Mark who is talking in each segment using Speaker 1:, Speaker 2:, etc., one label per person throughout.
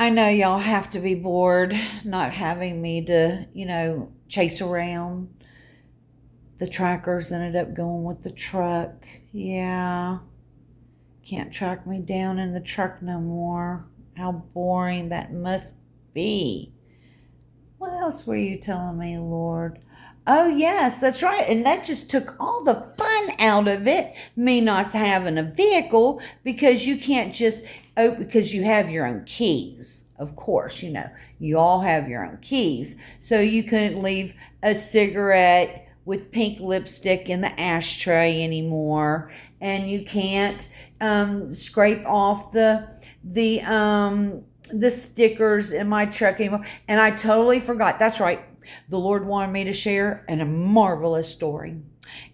Speaker 1: I know y'all have to be bored not having me to, chase around. The trackers ended up going with the truck. Yeah. Can't track me down in the truck no more. How boring that must be. What else were you telling me, Lord? Oh, yes, that's right. And that just took all the fun out of it. Me not having a vehicle because you can't just, oh, because you have your own keys. Of course, you all have your own keys. So you couldn't leave a cigarette with pink lipstick in the ashtray anymore. And you can't scrape off the stickers in my truck anymore. And I totally forgot. That's right. The Lord wanted me to share a marvelous story.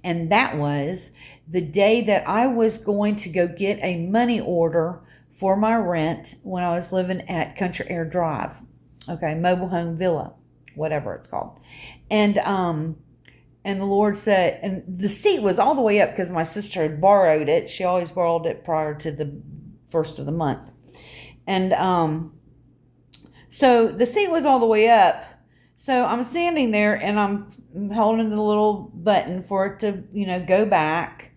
Speaker 1: And that was the day that I was going to go get a money order for my rent when I was living at Country Air Drive. Okay, mobile home villa, whatever it's called. And the Lord said, and the seat was all the way up because my sister had borrowed it. She always borrowed it prior to the first of the month. And so the seat was all the way up. So I'm standing there and I'm holding the little button for it to, go back.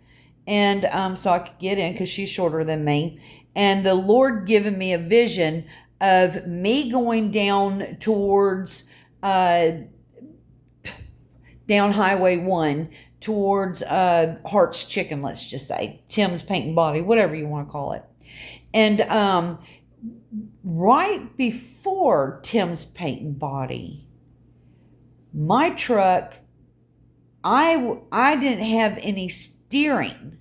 Speaker 1: And so I could get in because she's shorter than me. And the Lord given me a vision of me going down towards, down Highway 1 towards Hart's Chicken, let's just say. Tim's Paint and Body, whatever you want to call it. And right before Tim's Paint and Body, my truck, I didn't have any steering,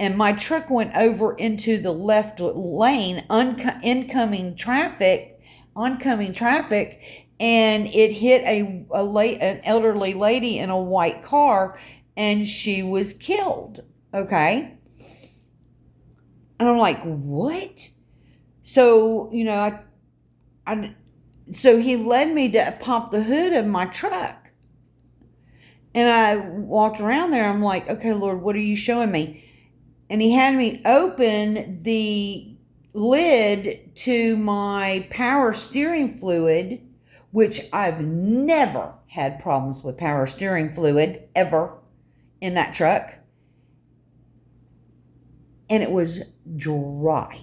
Speaker 1: and my truck went over into the left lane, oncoming traffic, and it hit an elderly lady in a white car, and she was killed. Okay, and I'm like, what? So, so he led me to pop the hood of my truck. And I walked around there. I'm like, okay, Lord, what are you showing me? And he had me open the lid to my power steering fluid, which I've never had problems with power steering fluid ever in that truck. And it was dry.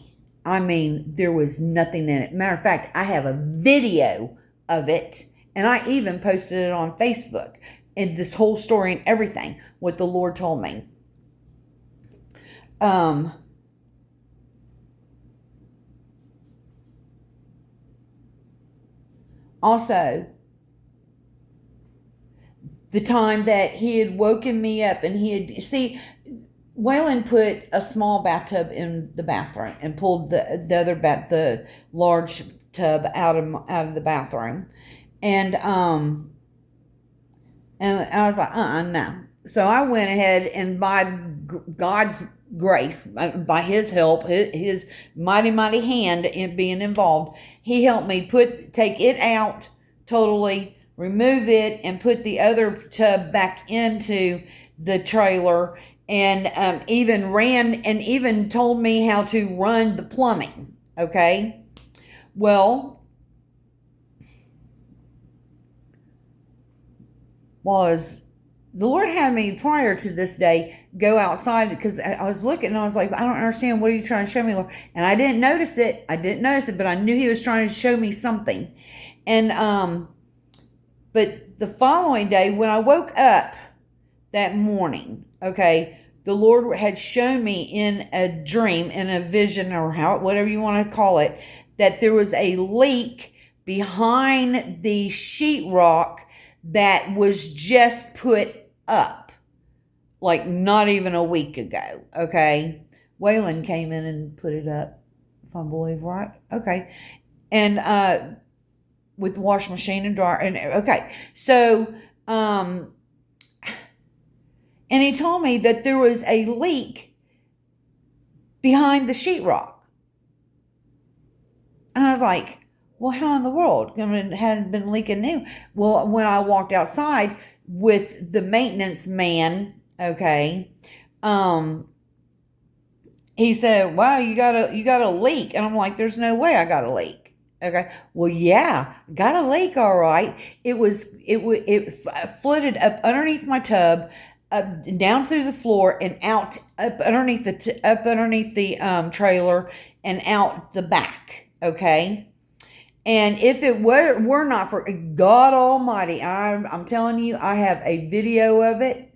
Speaker 1: I mean, there was nothing in it. Matter of fact, I have a video of it, and I even posted it on Facebook, and this whole story and everything, what the Lord told me. Also, the time that he had woken me up and Waylon put a small bathtub in the bathroom and pulled the large tub out of the bathroom, and I was like, no. So I went ahead and by God's grace, by His help, His mighty hand in being involved, He helped me take it out totally, remove it, and put the other tub back into the trailer. And even told me how to run the plumbing. Okay, well, the Lord had me prior to this day go outside because I was looking and I was like, I don't understand. What are you trying to show me, Lord? And I didn't notice it. But I knew He was trying to show me something. And but the following day when I woke up that morning, okay, the Lord had shown me in a dream, in a vision, or whatever you want to call it, that there was a leak behind the sheetrock that was just put up, like not even a week ago. Okay, Waylon came in and put it up, if I believe right. Okay, and with the washing machine and dryer, and okay, so and he told me that there was a leak behind the sheetrock. And I was like, well, how in the world? I mean, it hadn't been leaking new. Well, when I walked outside with the maintenance man, okay, he said, wow, you got a leak. And I'm like, there's no way I got a leak. Okay. Well, yeah, got a leak. All right. It flooded up underneath my tub, up down through the floor and out up underneath the trailer and out the back. Okay. And if it were not for God Almighty, I'm telling you, I have a video of it.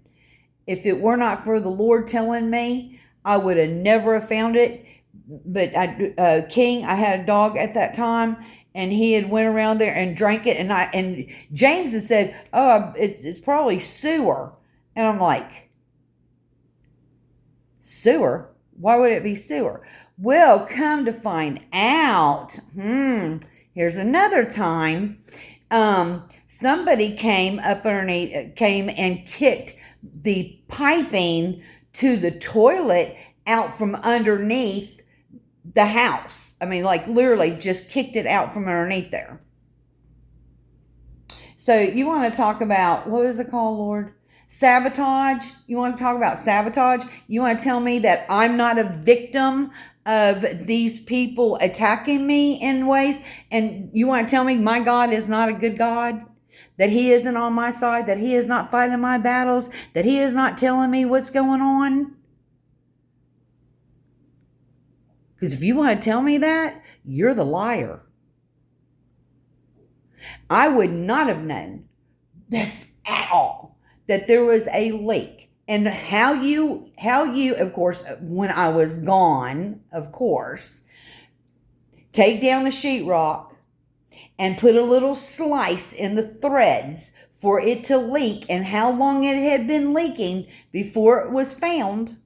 Speaker 1: If it were not for the Lord telling me, I would have never have found it. But King, I had a dog at that time, and he had went around there and drank it, and James had said, "Oh, it's probably sewer," and I'm like, "Sewer? Why would it be sewer?" Well, come to find out, here's another time. Somebody came and kicked the piping to the toilet out from underneath the house. I mean, like literally just kicked it out from underneath there. So you want to talk about, what is it called, Lord? Sabotage? You want to talk about sabotage? You want to tell me that I'm not a victim of these people attacking me in ways? And you want to tell me my God is not a good God? That he isn't on my side? That he is not fighting my battles? That he is not telling me what's going on? Because if you want to tell me that, you're the liar. I would not have known that at all that there was a leak. And how you, of course, when I was gone, of course, take down the sheetrock and put a little slice in the threads for it to leak, and how long it had been leaking before it was found.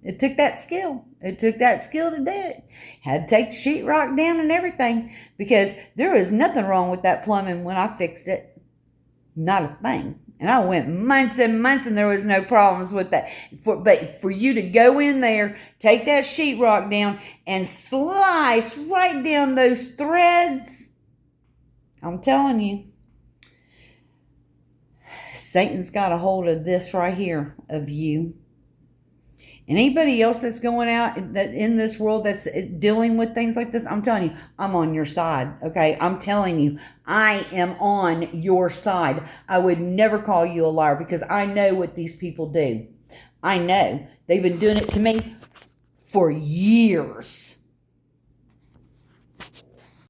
Speaker 1: It took that skill. It took that skill to do it. Had to take the sheetrock down and everything, because there was nothing wrong with that plumbing when I fixed it. Not a thing. And I went months and months and there was no problems with that. But for you to go in there, take that sheetrock down and slice right down those threads, I'm telling you, Satan's got a hold of this right here of you. And anybody else that's going out in this world that's dealing with things like this, I'm telling you, I'm on your side, okay? I'm telling you, I am on your side. I would never call you a liar, because I know what these people do. I know. They've been doing it to me for years.